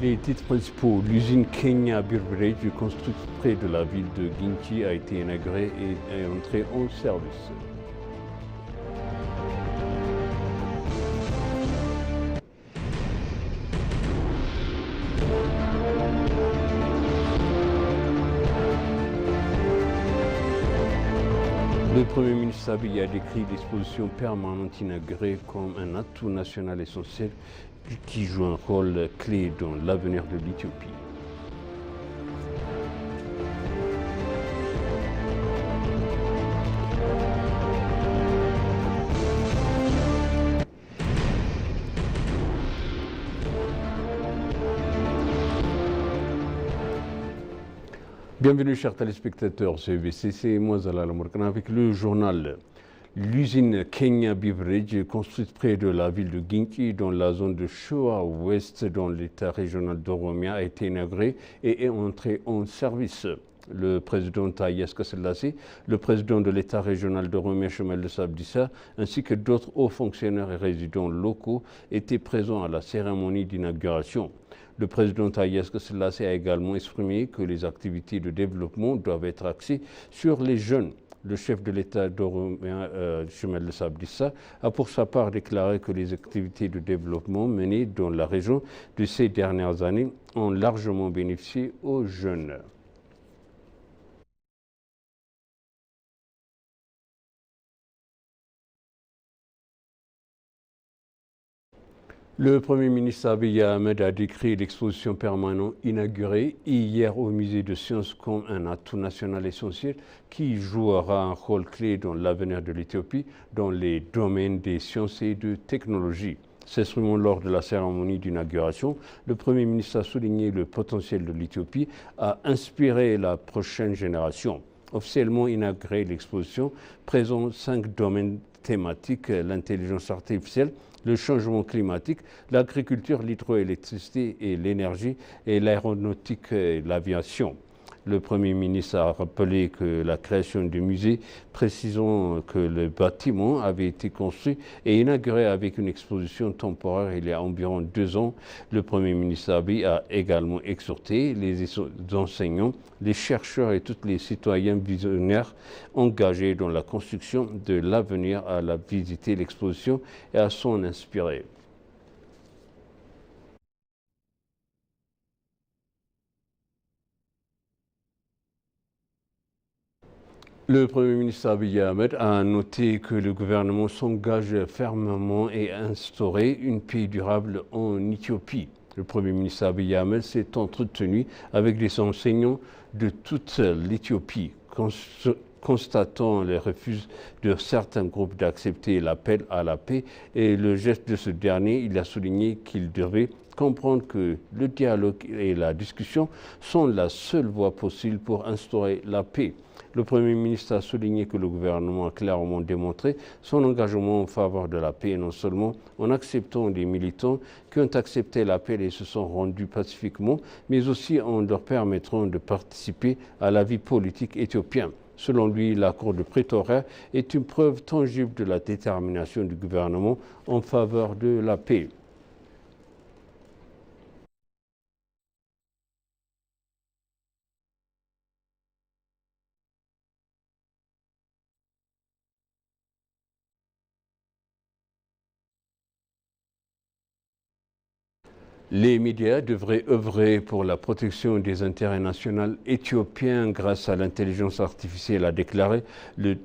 Les titres principaux. L'usine Kenya Beverage, construite près de la ville de Ginchi, a été inaugurée et est entrée en service. Le Premier ministre Abiy a décrit l'exposition permanente inaugurée comme un atout national essentiel qui joue un rôle clé dans l'avenir de l'Éthiopie. Bienvenue chers téléspectateurs CVC, c'est moi Zalal Morkana avec le journal. L'usine Kenya Beverage, construite près de la ville de Ginchi, dans la zone de Shoa Ouest, dans l'état régional d'Oromia, a été inaugurée et est entrée en service. Le président Haïlé Selassie, le président de l'état régional d'Oromia, Chemal Sabdissa, ainsi que d'autres hauts fonctionnaires et résidents locaux étaient présents à la cérémonie d'inauguration. Le président Haïlé Selassie a également exprimé que les activités de développement doivent être axées sur les jeunes. Le chef de l'État d'Oromia, Chemal Sabdissa, a pour sa part déclaré que les activités de développement menées dans la région de ces dernières années ont largement bénéficié aux jeunes. Le Premier ministre Abiy Ahmed a décrit l'exposition permanente inaugurée hier au musée de sciences comme un atout national essentiel qui jouera un rôle clé dans l'avenir de l'Éthiopie dans les domaines des sciences et de technologie. S'exprimant lors de la cérémonie d'inauguration, le Premier ministre a souligné le potentiel de l'Éthiopie à inspirer la prochaine génération. Officiellement inaugurée, l'exposition présente 5 domaines thématiques: l'intelligence artificielle, le changement climatique, l'agriculture, l'hydroélectricité et l'énergie, et l'aéronautique et l'aviation. Le Premier ministre a rappelé que la création du musée, précisant que le bâtiment avait été construit et inauguré avec une exposition temporaire il y a environ 2 ans. Le Premier ministre Abiy a également exhorté les enseignants, les chercheurs et tous les citoyens visionnaires engagés dans la construction de l'avenir à la visiter l'exposition et à s'en inspirer. Le Premier ministre Abiy Ahmed a noté que le gouvernement s'engage fermement à instaurer une paix durable en Éthiopie. Le Premier ministre Abiy Ahmed s'est entretenu avec des enseignants de toute l'Éthiopie, constatant les refus de certains groupes d'accepter l'appel à la paix et le geste de ce dernier. Il a souligné qu'il devait comprendre que le dialogue et la discussion sont la seule voie possible pour instaurer la paix. Le Premier ministre a souligné que le gouvernement a clairement démontré son engagement en faveur de la paix, non seulement en acceptant des militants qui ont accepté l'appel et se sont rendus pacifiquement, mais aussi en leur permettant de participer à la vie politique éthiopienne. Selon lui, l'accord de Pretoria est une preuve tangible de la détermination du gouvernement en faveur de la paix. Les médias devraient œuvrer pour la protection des intérêts nationaux éthiopiens grâce à l'intelligence artificielle, a déclaré le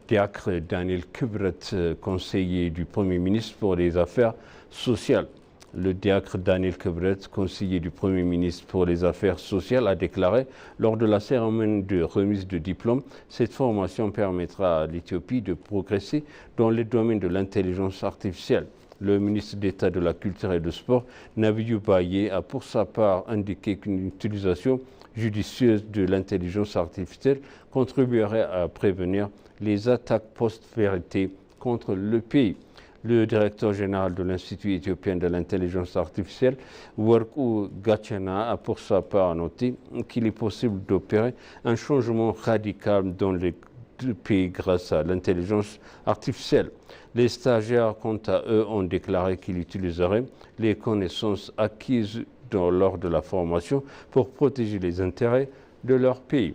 diacre Daniel Kibret, conseiller du Premier ministre pour les affaires sociales. Le diacre Daniel Kibret, conseiller du Premier ministre pour les affaires sociales, a déclaré lors de la cérémonie de remise de diplôme: cette formation permettra à l'Éthiopie de progresser dans les domaines de l'intelligence artificielle. Le ministre d'État de la Culture et du Sport, Nabiou Baye, a pour sa part indiqué qu'une utilisation judicieuse de l'intelligence artificielle contribuerait à prévenir les attaques post-vérité contre le pays. Le directeur général de l'Institut éthiopien de l'intelligence artificielle, Worku Gachana, a pour sa part noté qu'il est possible d'opérer un changement radical dans les pays grâce à l'intelligence artificielle. Les stagiaires, quant à eux, ont déclaré qu'ils utiliseraient les connaissances acquises lors de la formation pour protéger les intérêts de leur pays.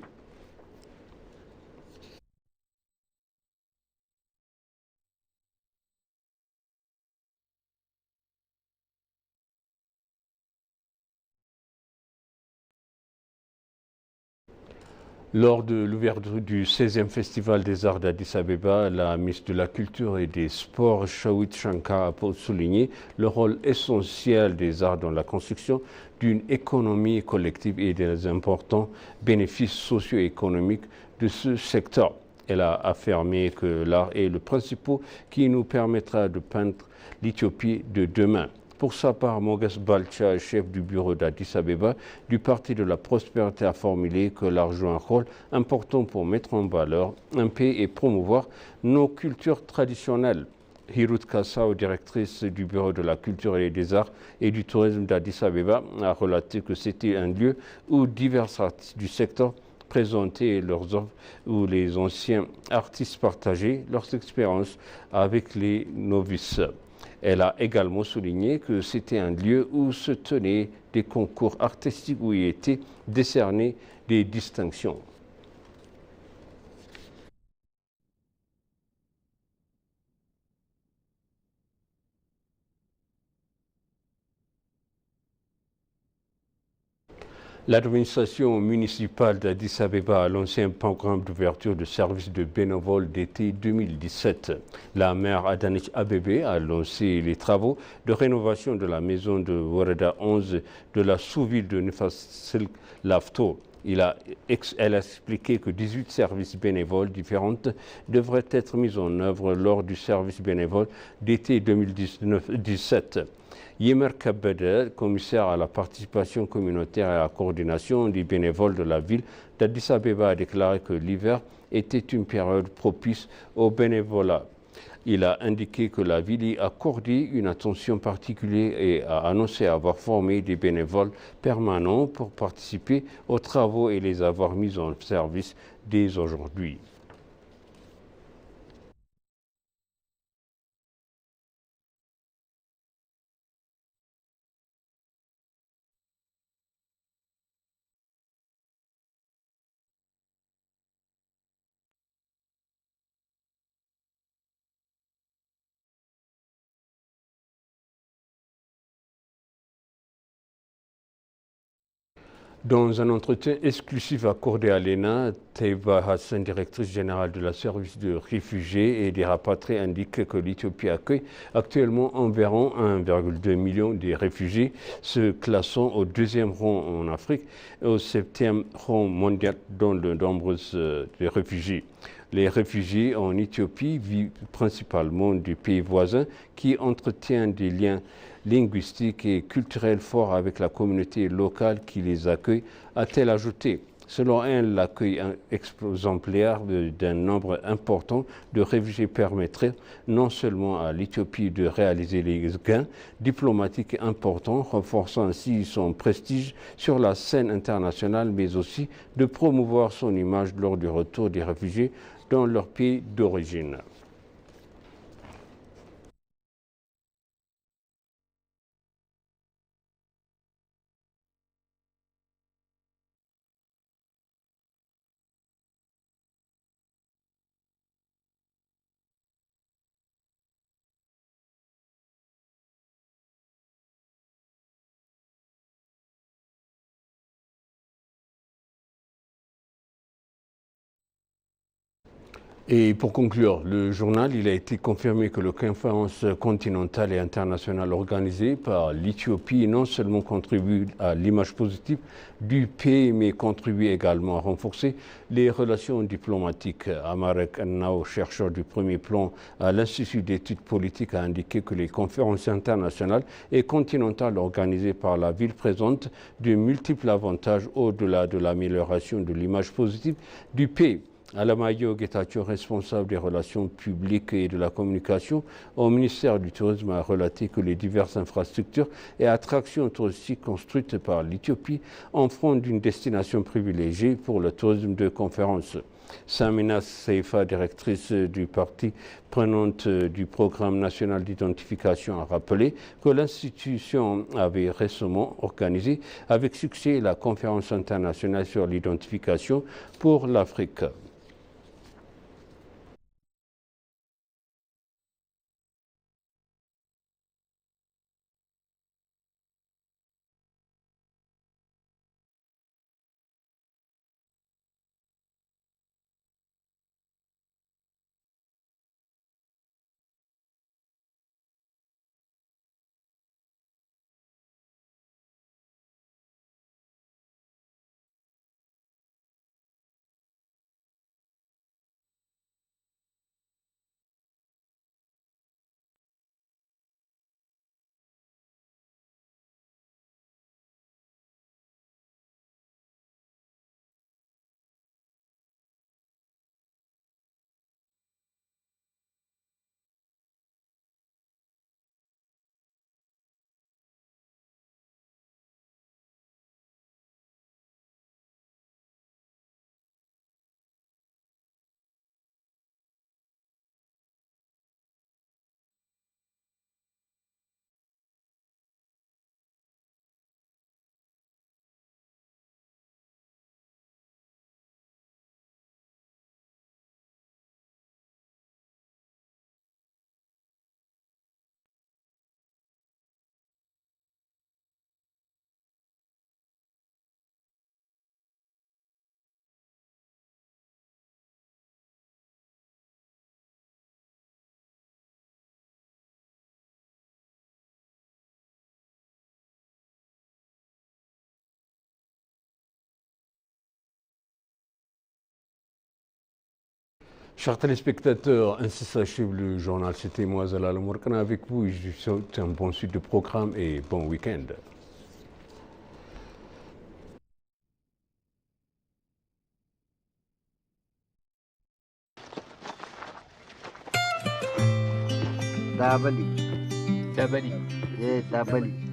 Lors de l'ouverture du 16e Festival des Arts d'Addis Abeba, la ministre de la Culture et des Sports, Shawit Shankar, a souligné le rôle essentiel des arts dans la construction d'une économie collective et des importants bénéfices socio-économiques de ce secteur. Elle a affirmé que l'art est le principal qui nous permettra de peindre l'Éthiopie de demain. Pour sa part, Moges Balcha, chef du bureau d'Addis Abeba du Parti de la Prospérité, a formulé que l'art joue un rôle important pour mettre en valeur un pays et promouvoir nos cultures traditionnelles. Hirut Kassao, directrice du bureau de la culture et des arts et du tourisme d'Addis Abeba, a relaté que c'était un lieu où divers artistes du secteur présentaient leurs œuvres, où les anciens artistes partageaient leurs expériences avec les novices. Elle a également souligné que c'était un lieu où se tenaient des concours artistiques où il étaient décernés des distinctions. L'administration municipale d'Addis Abeba a lancé un programme d'ouverture de services de bénévoles d'été 2017. La maire Adanich Abebe a lancé les travaux de rénovation de la maison de Warada 11 de la sous-ville de Nefassil Lafto. Elle a expliqué que 18 services bénévoles différents devraient être mis en œuvre lors du service bénévole d'été 2017. Yemer Kabede, commissaire à la participation communautaire et à la coordination des bénévoles de la ville d'Addis Abeba, a déclaré que l'hiver était une période propice au bénévolat. Il a indiqué que la ville y accordait une attention particulière et a annoncé avoir formé des bénévoles permanents pour participer aux travaux et les avoir mis en service dès aujourd'hui. Dans un entretien exclusif accordé à l'ENA, Teiba Hassan, directrice générale de la service de réfugiés et des rapatriés, indique que l'Éthiopie accueille actuellement environ 1,2 million de réfugiés, se classant au 2e rang en Afrique et au 7e rang mondial dans le nombre de réfugiés. Les réfugiés en Éthiopie vivent principalement des pays voisins qui entretiennent des liens linguistiques et culturels forts avec la communauté locale qui les accueille, a-t-elle ajouté. Selon elle, l'accueil exemplaire d'un nombre important de réfugiés permettrait non seulement à l'Éthiopie de réaliser les gains diplomatiques importants, renforçant ainsi son prestige sur la scène internationale, mais aussi de promouvoir son image lors du retour des réfugiés dans leur pays d'origine. Et pour conclure, le journal, il a été confirmé que la conférence continentale et internationale organisée par l'Éthiopie non seulement contribue à l'image positive du pays, mais contribue également à renforcer les relations diplomatiques. Amarek Annao, chercheur du premier plan à l'Institut d'études politiques, a indiqué que les conférences internationales et continentales organisées par la ville présentent de multiples avantages au-delà de l'amélioration de l'image positive du pays. Alamayo Getachew, responsable des relations publiques et de la communication au ministère du Tourisme, a relaté que les diverses infrastructures et attractions touristiques construites par l'Éthiopie en font une destination privilégiée pour le tourisme de conférence. Samina Seifa, directrice du parti prenante du programme national d'identification, a rappelé que l'institution avait récemment organisé avec succès la conférence internationale sur l'identification pour l'Afrique. Chers téléspectateurs, ainsi s'achève le journal. C'était moi, Zalal Mourkana, avec vous. Je vous souhaite un bon suite de programme et bon week-end. Tabali. Tabali. Tabali.